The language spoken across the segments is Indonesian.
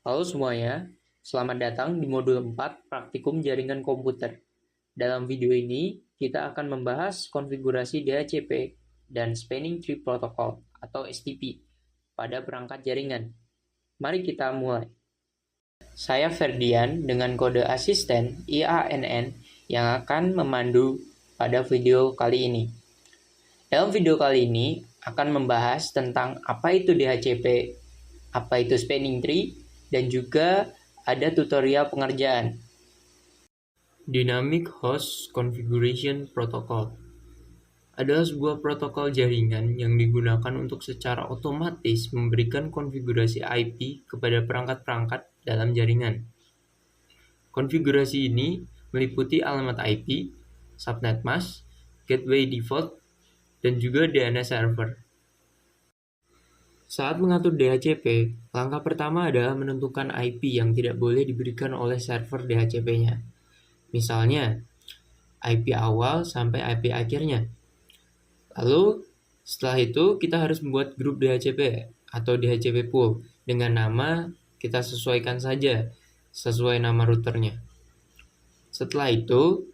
Halo semuanya, selamat datang di modul 4 Praktikum Jaringan Komputer. Dalam video ini, kita akan membahas konfigurasi DHCP dan Spanning Tree Protocol atau STP pada perangkat jaringan. Mari kita mulai. Saya Ferdian dengan kode asisten IANN yang akan memandu pada video kali ini. Dalam video kali ini akan membahas tentang apa itu DHCP, apa itu Spanning Tree, dan juga ada tutorial pengerjaan. Dynamic Host Configuration Protocol adalah sebuah protokol jaringan yang digunakan untuk secara otomatis memberikan konfigurasi IP kepada perangkat-perangkat dalam jaringan. Konfigurasi ini meliputi alamat IP, subnet mask, gateway default, dan juga DNS server. Saat mengatur DHCP, langkah pertama adalah menentukan IP yang tidak boleh diberikan oleh server DHCP-nya. Misalnya, IP awal sampai IP akhirnya. Lalu, setelah itu kita harus membuat grup DHCP atau DHCP pool dengan nama kita sesuaikan saja sesuai nama routernya. Setelah itu,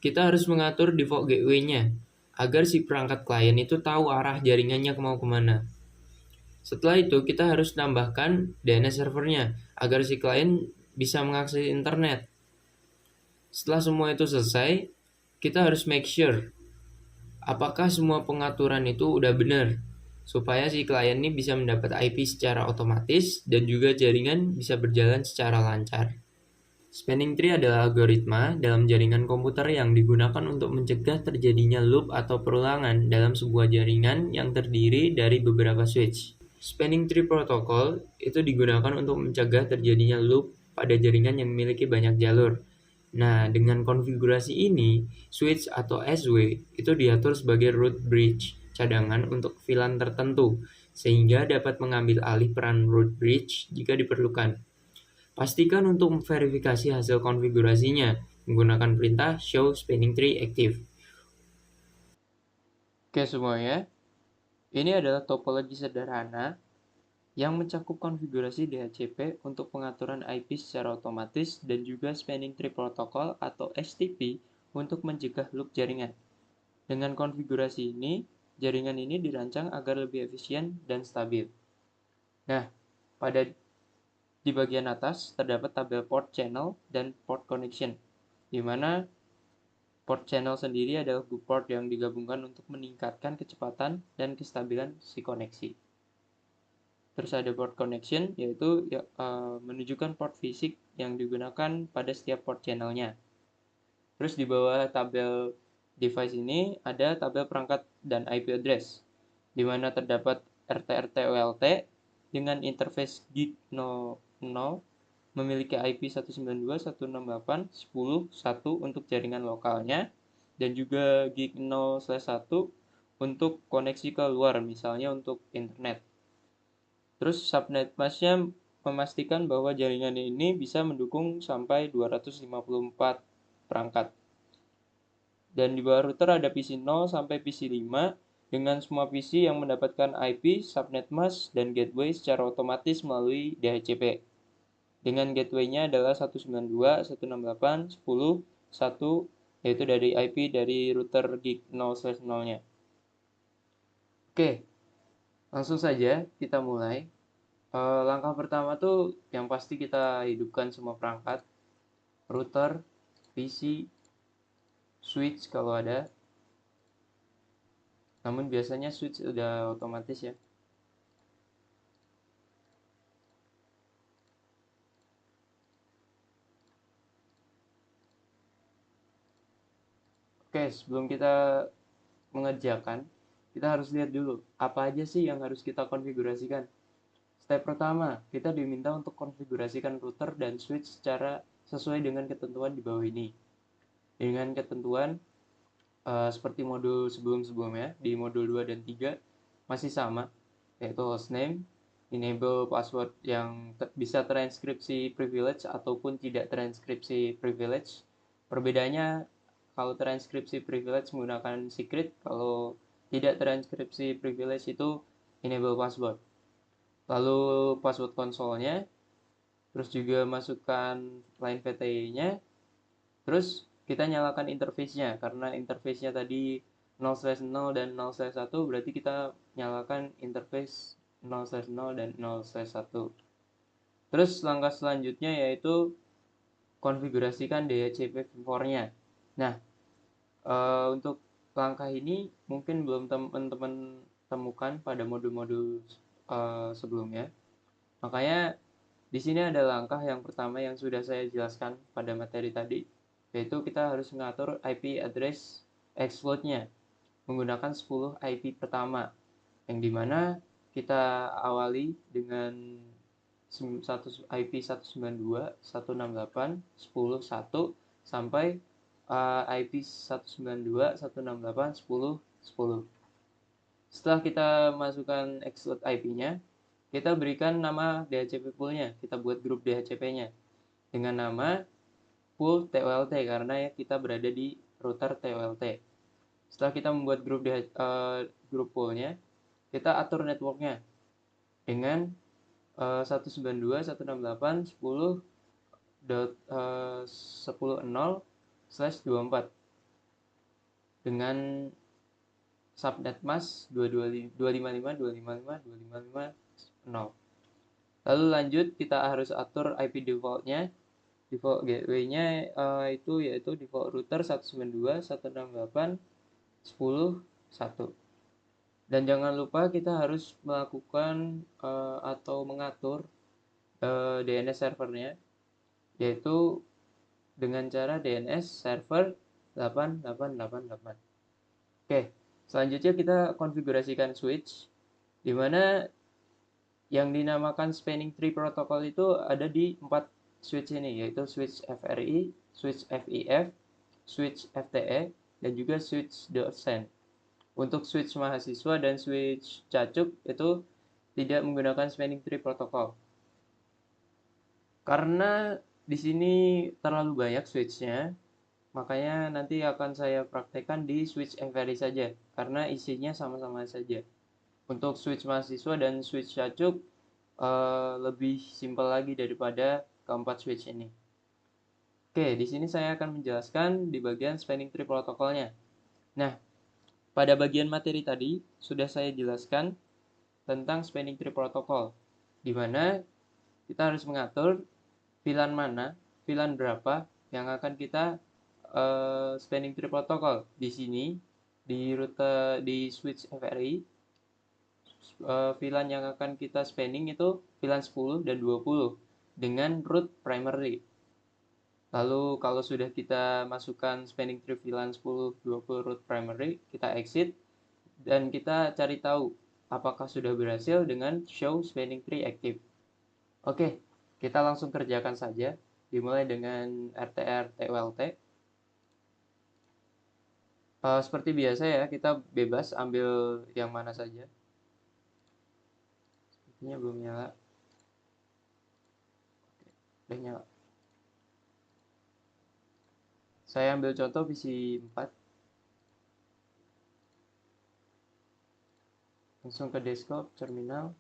kita harus mengatur default gateway-nya agar si perangkat klien itu tahu arah jaringannya mau kemana. Setelah itu, kita harus tambahkan DNS servernya agar si klien bisa mengakses internet. Setelah semua itu selesai, kita harus make sure apakah semua pengaturan itu udah benar supaya si klien ini bisa mendapat IP secara otomatis dan juga jaringan bisa berjalan secara lancar. Spanning tree adalah algoritma dalam jaringan komputer yang digunakan untuk mencegah terjadinya loop atau perulangan dalam sebuah jaringan yang terdiri dari beberapa switch. Spanning tree protocol itu digunakan untuk mencegah terjadinya loop pada jaringan yang memiliki banyak jalur. Nah, dengan konfigurasi ini, switch atau SW itu diatur sebagai root bridge cadangan untuk VLAN tertentu, sehingga dapat mengambil alih peran root bridge jika diperlukan. Pastikan untuk memverifikasi hasil konfigurasinya menggunakan perintah show spanning tree active. Oke semuanya, ini adalah topologi sederhana yang mencakup konfigurasi DHCP untuk pengaturan IP secara otomatis dan juga Spanning Tree Protocol atau STP untuk mencegah loop jaringan. Dengan konfigurasi ini, jaringan ini dirancang agar lebih efisien dan stabil. Nah, di bagian atas terdapat tabel port channel dan port connection, di mana port channel sendiri adalah port yang digabungkan untuk meningkatkan kecepatan dan kestabilan si koneksi. Terus ada port connection, yaitu menunjukkan port fisik yang digunakan pada setiap port channelnya. Terus di bawah tabel device ini ada tabel perangkat dan IP address, di mana terdapat RT-RT OLT dengan interface gig 00 memiliki IP 192.168.10.1 untuk jaringan lokalnya, dan juga gig 0/1 untuk koneksi ke luar, misalnya untuk internet. Terus subnet mask-nya memastikan bahwa jaringan ini bisa mendukung sampai 254 perangkat. Dan di bawah router ada PC 0 sampai PC 5 dengan semua PC yang mendapatkan IP, subnet mask, dan gateway secara otomatis melalui DHCP. Dengan gateway-nya adalah 192.168.10.1, yaitu dari IP dari router gig 0/0-nya. Oke, langsung saja kita mulai. Langkah pertama tuh yang pasti kita hidupkan semua perangkat, router, PC, switch kalau ada. Namun biasanya switch udah otomatis ya. Oke, sebelum kita mengerjakan, kita harus lihat dulu apa aja sih yang harus kita konfigurasikan. Step pertama, kita diminta untuk konfigurasikan router dan switch secara sesuai dengan ketentuan di bawah ini. Dengan ketentuan seperti modul sebelum-sebelumnya, di modul 2 dan 3 masih sama, yaitu hostname, enable password yang bisa transkripsi privilege ataupun tidak transkripsi privilege. Perbedaannya, kalau transkripsi privilege menggunakan secret, kalau tidak transkripsi privilege itu enable password. Lalu password konsolnya, terus juga masukkan line VTY-nya, terus kita nyalakan interface-nya, karena interface-nya tadi 0/0 dan 0/1, berarti kita nyalakan interface 0/0 dan 0/1. Terus langkah selanjutnya yaitu konfigurasikan DHCP4-nya. Nah, untuk langkah ini mungkin belum teman-teman temukan pada modul-modul sebelumnya. Makanya di sini ada langkah yang pertama yang sudah saya jelaskan pada materi tadi, yaitu kita harus mengatur IP address exploit-nya menggunakan 10 IP pertama, yang dimana kita awali dengan IP 192.168.10.1 sampai IP 192.168.10.10. Setelah kita masukkan exploit IP-nya, kita berikan nama DHCP pool-nya, kita buat grup DHCP-nya dengan nama pool TOLT karena ya kita berada di router TOLT. Setelah kita membuat grup pool-nya, kita atur network-nya dengan 192.168.10.10.0/24 dengan subnet mask 255.255.255.0. Lalu lanjut kita harus atur IP default-nya. Default gateway-nya itu yaitu default router 192.168.10.1. Dan jangan lupa kita harus melakukan atau mengatur DNS servernya, yaitu dengan cara DNS server 8888. Oke, selanjutnya kita konfigurasikan switch, di mana yang dinamakan spanning tree protocol itu ada di 4 switch ini, yaitu switch FRI, switch FIF, switch FTE, dan juga switch dosen. Untuk switch mahasiswa dan switch cacuk itu tidak menggunakan spanning tree protocol. Karena di sini terlalu banyak switch-nya, makanya nanti akan saya praktekkan di switch FRI saja, karena isinya sama-sama saja. Untuk switch mahasiswa dan switch cacuk lebih simpel lagi daripada keempat switch ini. Oke, di sini saya akan menjelaskan di bagian spanning tree protokolnya. Nah, pada bagian materi tadi sudah saya jelaskan tentang spanning tree protocol, di mana kita harus mengatur VLAN mana, VLAN berapa yang akan kita spanning tree protocol. Di sini di rute di switch FRI, VLAN yang akan kita spanning itu VLAN 10 dan 20 dengan root primary. Lalu kalau sudah kita masukkan spanning tree VLAN 10, 20 root primary, kita exit dan kita cari tahu apakah sudah berhasil dengan show spanning tree active. Oke, kita langsung kerjakan saja, dimulai dengan RTR TOLT. Seperti biasa ya, kita bebas ambil yang mana saja. Sepertinya belum nyala. Oke, udah nyala. Saya ambil contoh PC 4. Langsung ke desktop, terminal.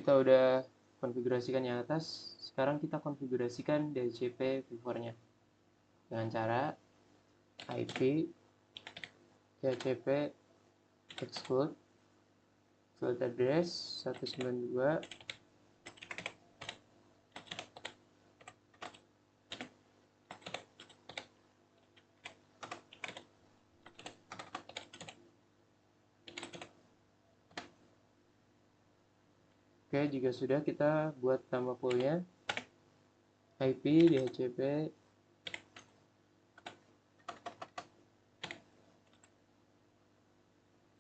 kita udah konfigurasikan yang atas, sekarang kita konfigurasikan DHCP v4-nya dengan cara IP DHCP exclude address 192 Oke, jika sudah, kita buat nama poolnya IP DHCP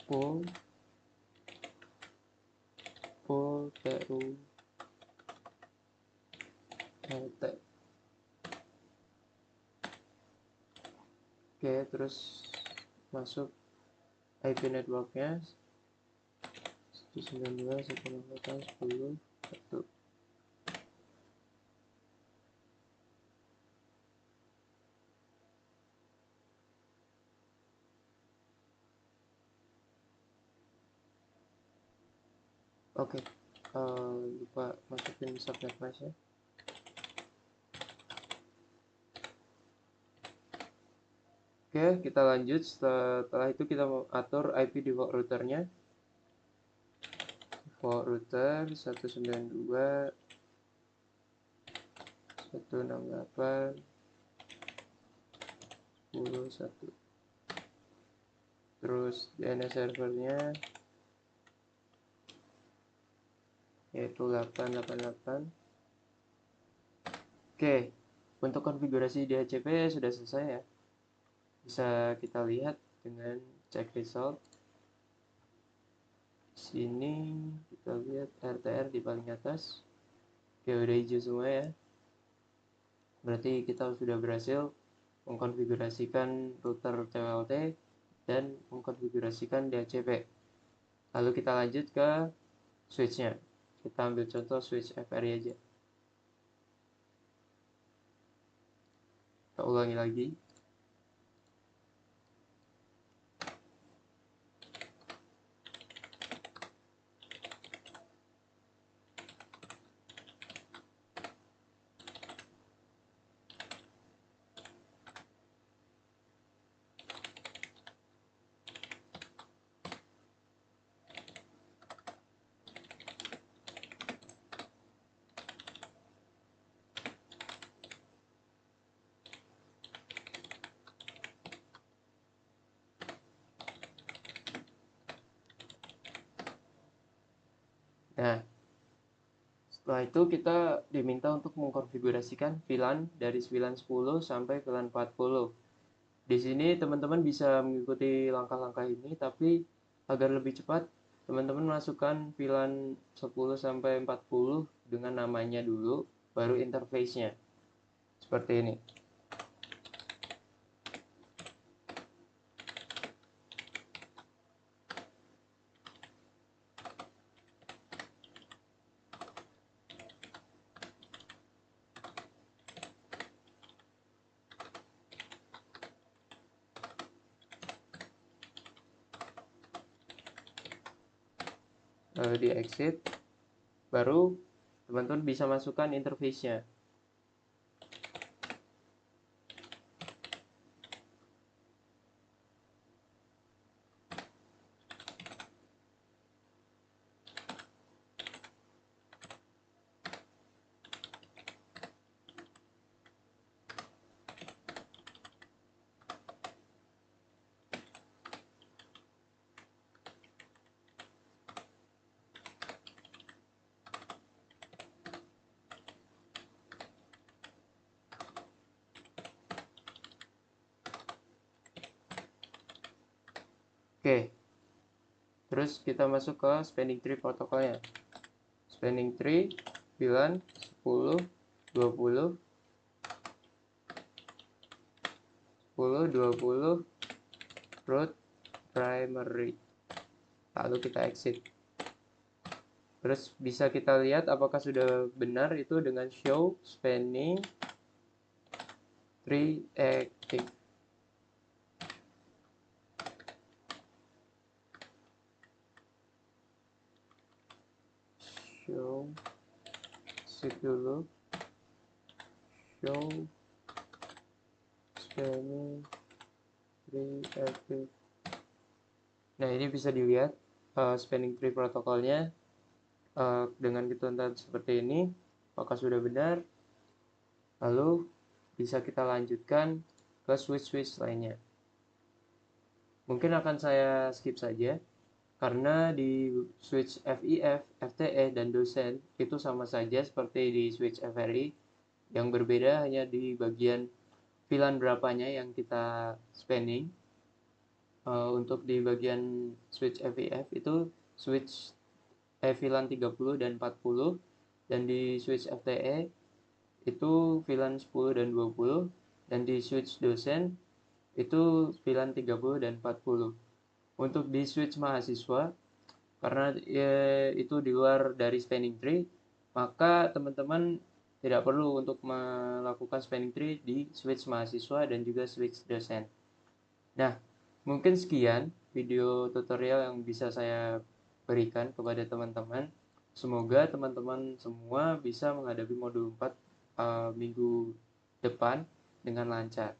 pool TU LT. Oke, terus masuk IP networknya 192.168.10.1. Oke, lupa masukin subnet mask-nya. Oke, kita lanjut. Setelah itu kita mau atur IP default routernya. Default router 192.168.10.1. Terus DNS servernya yaitu 888. Oke, untuk konfigurasi DHCP sudah selesai ya. Bisa kita lihat dengan cek result. Sini kita lihat RTR di paling atas. Oke, udah hijau semua ya. Berarti kita sudah berhasil mengkonfigurasikan router TWLT dan mengkonfigurasikan DHCP. Lalu kita lanjut ke switch-nya. Kita ambil contoh switch FRI aja. Kita ulangi lagi. Nah, setelah itu kita diminta untuk mengkonfigurasikan VLAN dari VLAN 10 sampai VLAN 40. Di sini teman-teman bisa mengikuti langkah-langkah ini, tapi agar lebih cepat, teman-teman masukkan VLAN 10 sampai 40 dengan namanya dulu, baru interface-nya. Seperti ini. Lalu di exit, baru teman-teman bisa masukkan interface-nya. Oke, terus kita masuk ke spanning tree protokolnya. Spanning tree VLAN 10, 20, 10, 20 root primary. Lalu kita exit. Terus bisa kita lihat apakah sudah benar itu dengan show spanning tree active. show, skip dulu, show spanning tree active. Nah, ini bisa dilihat spanning tree protokolnya dengan ketentuan seperti ini. Apakah sudah benar? Lalu bisa kita lanjutkan ke switch-switch lainnya. Mungkin akan saya skip saja, karena di switch FIF, FTE, dan dosen itu sama saja seperti di switch FRI. Yang berbeda hanya di bagian VLAN berapanya yang kita spanning. Untuk di bagian switch FIF itu switch VLAN 30 dan 40, dan di switch FTE itu VLAN 10 dan 20, dan di switch dosen itu VLAN 30 dan 40. Untuk di switch mahasiswa, karena itu di luar dari spanning tree, maka teman-teman tidak perlu untuk melakukan spanning tree di switch mahasiswa dan juga switch dosen. Nah, mungkin sekian video tutorial yang bisa saya berikan kepada teman-teman. Semoga teman-teman semua bisa menghadapi modul 4 minggu depan dengan lancar.